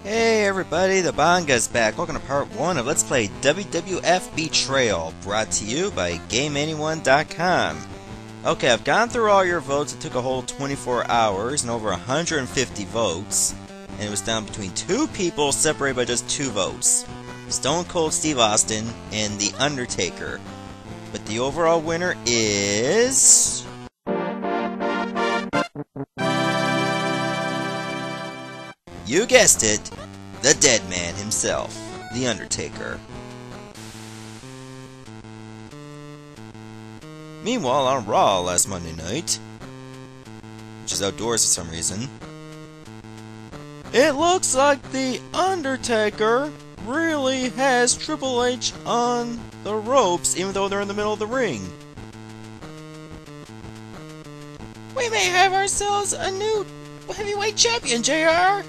Hey everybody, the Banga's back. Welcome to part 1 of Let's Play WWF Betrayal, brought to you by GameAnyone.com. Okay, I've gone through all your votes. It took a whole 24 hours and over 150 votes. And it was down between two people separated by just 2 votes. Stone Cold Steve Austin and The Undertaker. But the overall winner is... you guessed it, the dead man himself, The Undertaker. Meanwhile, on Raw last Monday night, which is outdoors for some reason, it looks like The Undertaker really has Triple H on the ropes, even though they're in the middle of the ring. We may have ourselves a new heavyweight champion, JR!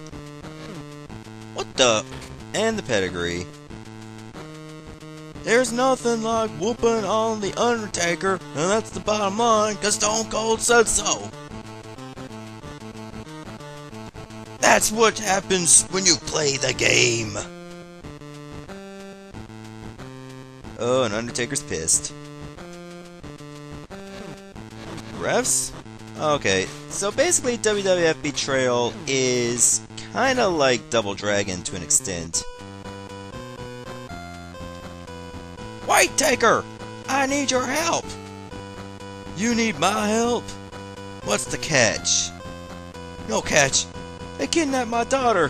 What the? And the pedigree. There's nothing like whooping on The Undertaker, and that's the bottom line, cause Stone Cold said so. That's what happens when you play the game. Oh, and Undertaker's pissed. Refs? Okay, so basically WWF Betrayal is kinda like Double Dragon to an extent. White Taker! I need your help! You need my help? What's the catch? No catch. They kidnapped my daughter.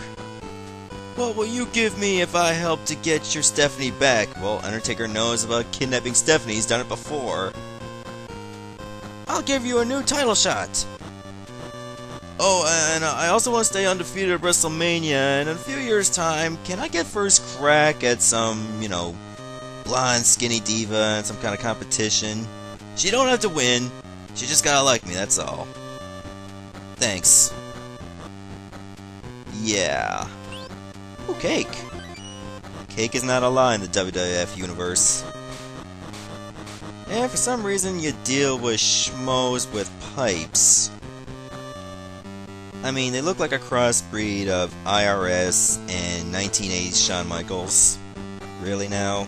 What will you give me if I help to get your Stephanie back? Well, Undertaker knows about kidnapping Stephanie. He's done it before. I'll give you a new title shot. Oh, and I also want to stay undefeated at WrestleMania, and in a few years' time, can I get first crack at some, blonde, skinny diva in some kind of competition? She don't have to win, she just gotta like me, that's all. Thanks. Yeah. Ooh, cake. Cake is not a lie in the WWF universe. And for some reason, you deal with schmoes with pipes. I mean, they look like a crossbreed of IRS and 1980s Shawn Michaels. Really now?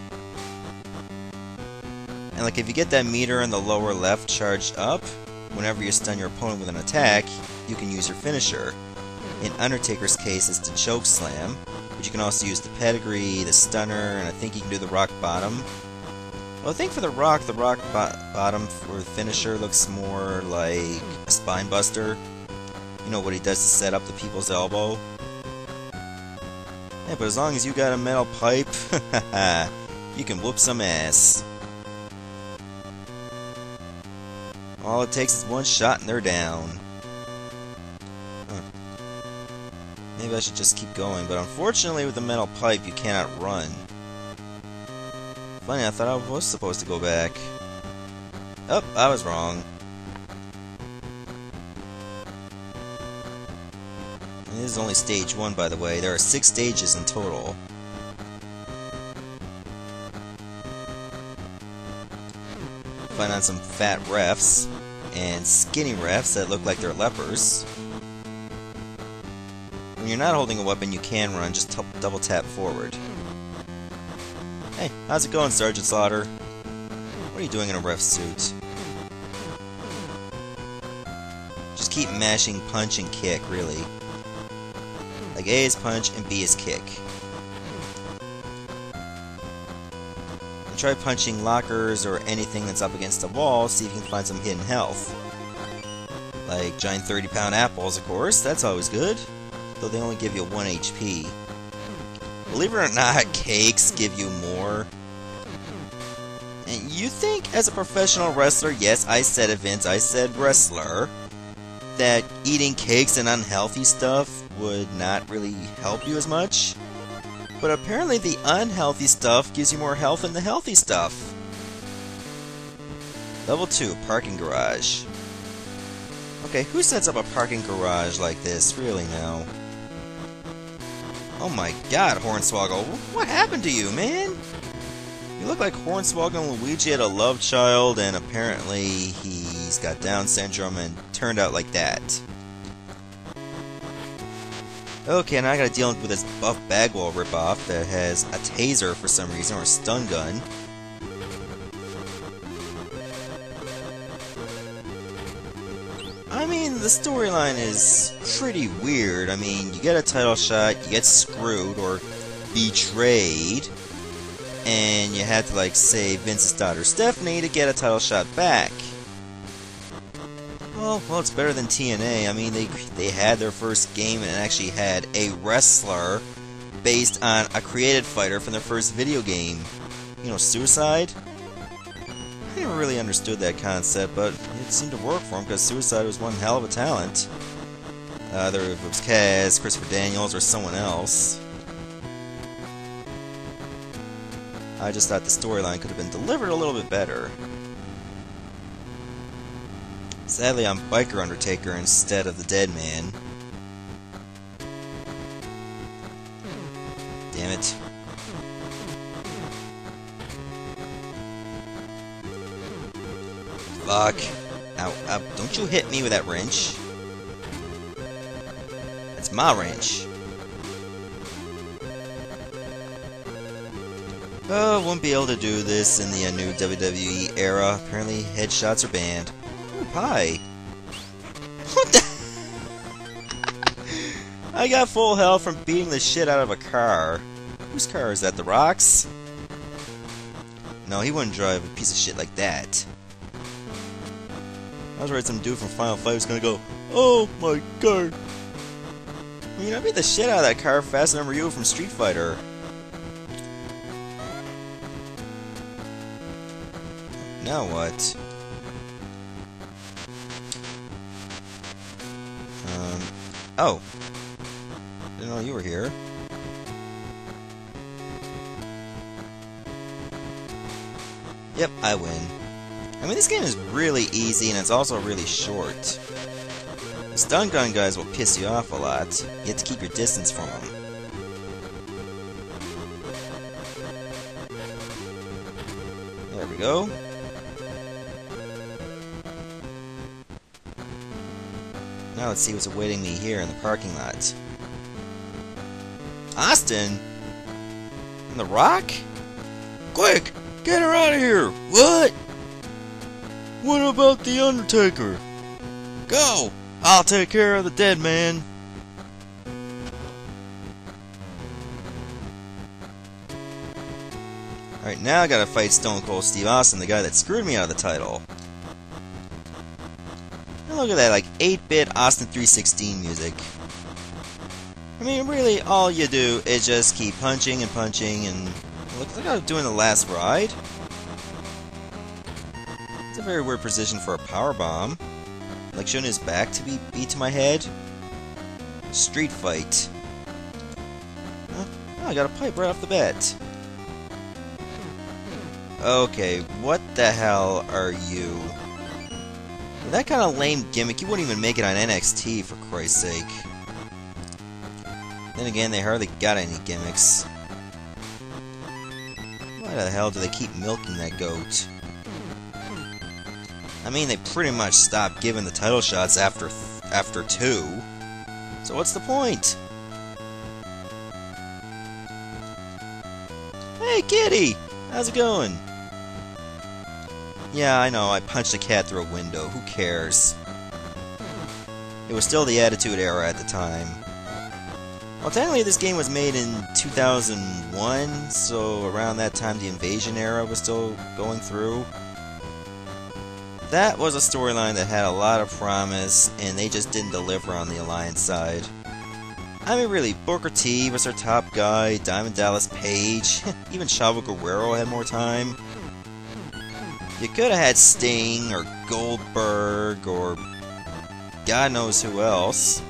And like, if you get that meter in the lower left charged up, whenever you stun your opponent with an attack, you can use your finisher. In Undertaker's case, it's the choke slam, but you can also use the pedigree, the stunner, and I think you can do the rock bottom. Well, I think for the rock bottom for the finisher looks more like a spine buster. You know what he does to set up the people's elbow? Yeah, but as long as you got a metal pipe, you can whoop some ass. All it takes is one shot and they're down. Huh. Maybe I should just keep going, but unfortunately with the metal pipe you cannot run. Funny, I thought I was supposed to go back. Oh, I was wrong. This is only stage 1, by the way. There are 6 stages in total. Find on some fat refs and skinny refs that look like they're lepers. When you're not holding a weapon, you can run. Just double tap forward. Hey, how's it going, Sergeant Slaughter? What are you doing in a ref suit? Just keep mashing punch and kick, really. Like A is punch and B is kick. And try punching lockers or anything that's up against the wall, see if you can find some hidden health. Like giant 30-pound apples, of course, that's always good. Though they only give you 1 HP. Believe it or not, cakes give you more. And you think, as a professional wrestler, yes, I said it, Vince, I said wrestler, that eating cakes and unhealthy stuff would not really help you as much? But apparently the unhealthy stuff gives you more health than the healthy stuff. Level 2, parking garage. Okay, who sets up a parking garage like this, really now? Oh my god, Hornswoggle, what happened to you, man? You look like Hornswoggle and Luigi had a love child, and apparently he's got Down syndrome and turned out like that. Okay, now I gotta deal with this Buff Bagwell ripoff that has a taser for some reason, or a stun gun. I mean, the storyline is pretty weird. I mean, you get a title shot, you get screwed, or betrayed, and you have to, like, save Vince's daughter Stephanie to get a title shot back. Well, it's better than TNA. I mean, they had their first game and actually had a wrestler based on a created fighter from their first video game. You know, Suicide? I never really understood that concept, but it seemed to work for him because Suicide was one hell of a talent. Either it was Kaz, Christopher Daniels, or someone else. I just thought the storyline could have been delivered a little bit better. Sadly, I'm Biker Undertaker instead of the Dead Man. Damn it. Fuck. Ow, ow. Don't you hit me with that wrench. That's my wrench. Oh, won't be able to do this in the new WWE era. Apparently, headshots are banned. Ooh, hi. What the? I got full health from beating the shit out of a car. Whose car is that? The Rock's? No, he wouldn't drive a piece of shit like that. I was worried some dude from Final Fight was gonna go, "Oh my god." I mean, I beat the shit out of that car faster than Ryu from Street Fighter. Now what? Oh. Didn't know you were here. Yep, I win. I mean, this game is really easy, and it's also really short. The stun gun guys will piss you off a lot. You have to keep your distance from them. There we go. Now let's see what's awaiting me here in the parking lot. Austin? And The Rock? Quick! Get her out of here! What? What about The Undertaker? Go! I'll take care of the Dead Man. Alright, now I gotta fight Stone Cold Steve Austin, the guy that screwed me out of the title. And look at that, like 8-bit Austin 316 music. I mean, really, all you do is just keep punching and punching, and look like I'm doing the last ride. It's a very weird position for a power bomb. Like, shouldn't his back to be beat to my head? Street fight. Huh? Oh, I got a pipe right off the bat. Okay, what the hell are you? With that kind of lame gimmick, you wouldn't even make it on NXT, for Christ's sake. Then again, they hardly got any gimmicks. Why the hell do they keep milking that goat? I mean, they pretty much stopped giving the title shots after 2. So what's the point? Hey, kitty! How's it going? Yeah, I know, I punched a cat through a window. Who cares? It was still the Attitude Era at the time. Well, technically this game was made in 2001, so around that time the Invasion Era was still going through. That was a storyline that had a lot of promise, and they just didn't deliver on the Alliance side. I mean, really, Booker T was their top guy, Diamond Dallas Page, even Chavo Guerrero had more time. You could have had Sting, or Goldberg, or God knows who else.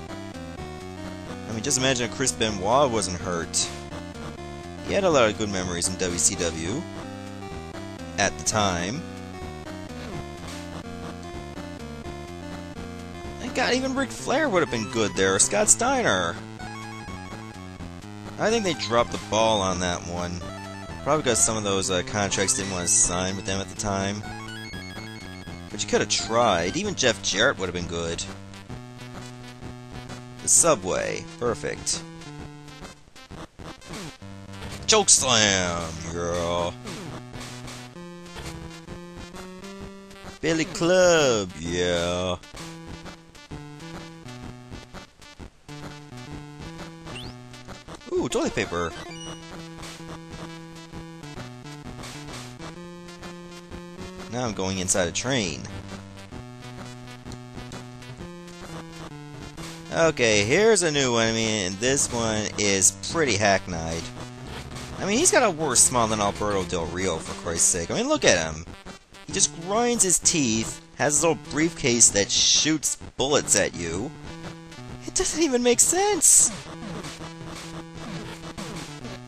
I mean, just imagine if Chris Benoit wasn't hurt. He had a lot of good memories in WCW at the time. And God, even Ric Flair would have been good there, or Scott Steiner. I think they dropped the ball on that one. Probably because some of those contracts didn't want to sign with them at the time. But you could have tried. Even Jeff Jarrett would have been good. The Subway. Perfect. Choke slam, yeah. Billy Club, yeah. Ooh, toilet paper. Now I'm going inside a train. Okay, here's a new one. I mean, this one is pretty hackneyed. I mean, he's got a worse smile than Alberto Del Rio, for Christ's sake. I mean, look at him. He just grinds his teeth, has his little briefcase that shoots bullets at you. It doesn't even make sense.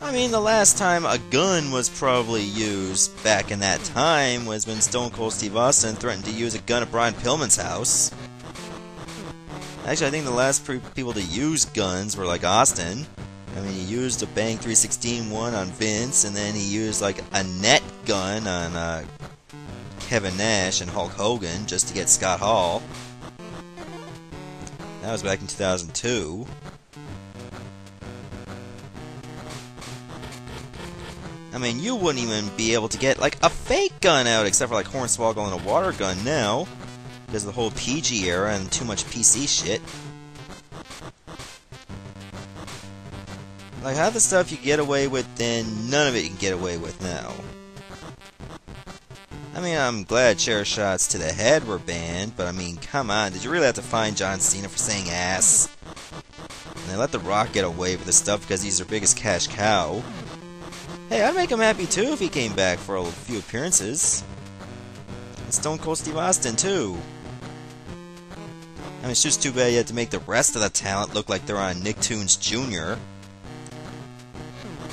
I mean, the last time a gun was probably used back in that time was when Stone Cold Steve Austin threatened to use a gun at Brian Pillman's house. Actually, I think the last people to use guns were like Austin. I mean, he used a Bang 316 one on Vince, and then he used like a net gun on Kevin Nash and Hulk Hogan just to get Scott Hall. That was back in 2002. I mean, you wouldn't even be able to get like a fake gun out, except for like Hornswoggle and a water gun now, because of the whole PG era and too much PC shit. Like, half the stuff you get away with then, none of it you can get away with now. I mean, I'm glad chair shots to the head were banned, but I mean, come on, did you really have to fine John Cena for saying ass? And they let The Rock get away with this stuff because he's their biggest cash cow. Hey, I'd make him happy too if he came back for a few appearances. And Stone Cold Steve Austin too. I mean, it's just too bad you had to make the rest of the talent look like they're on Nicktoons Jr.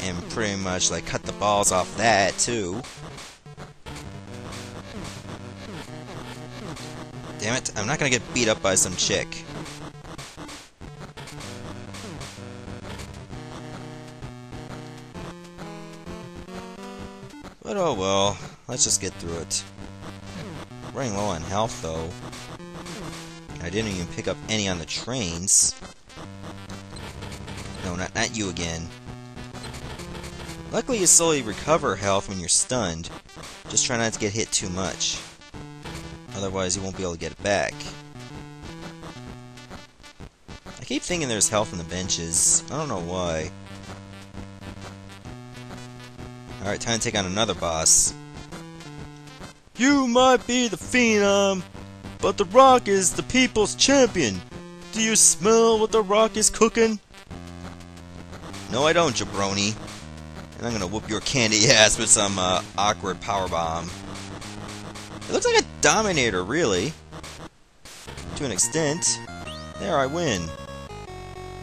And pretty much like cut the balls off that too. Damn it, I'm not gonna get beat up by some chick. But oh well, let's just get through it. Running low on health though. I didn't even pick up any on the trains. No, not you again. Luckily you slowly recover health when you're stunned. Just try not to get hit too much. Otherwise you won't be able to get it back. I keep thinking there's health in the benches. I don't know why. Alright, time to take on another boss. You might be the Phenom, but The Rock is the people's champion. Do you smell what The Rock is cooking? No, I don't, jabroni. And I'm gonna whoop your candy ass with some awkward powerbomb. It looks like a Dominator, really. To an extent. There, I win.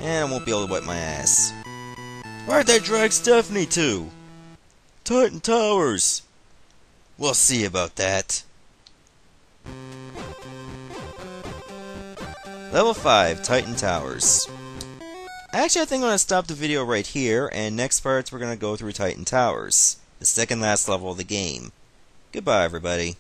And I won't be able to wipe my ass. Where'd they drag Stephanie to? Titan Towers. We'll see about that. Level 5, Titan Towers. Actually, I think I'm going to stop the video right here, and next parts we're going to go through Titan Towers, the second last level of the game. Goodbye, everybody.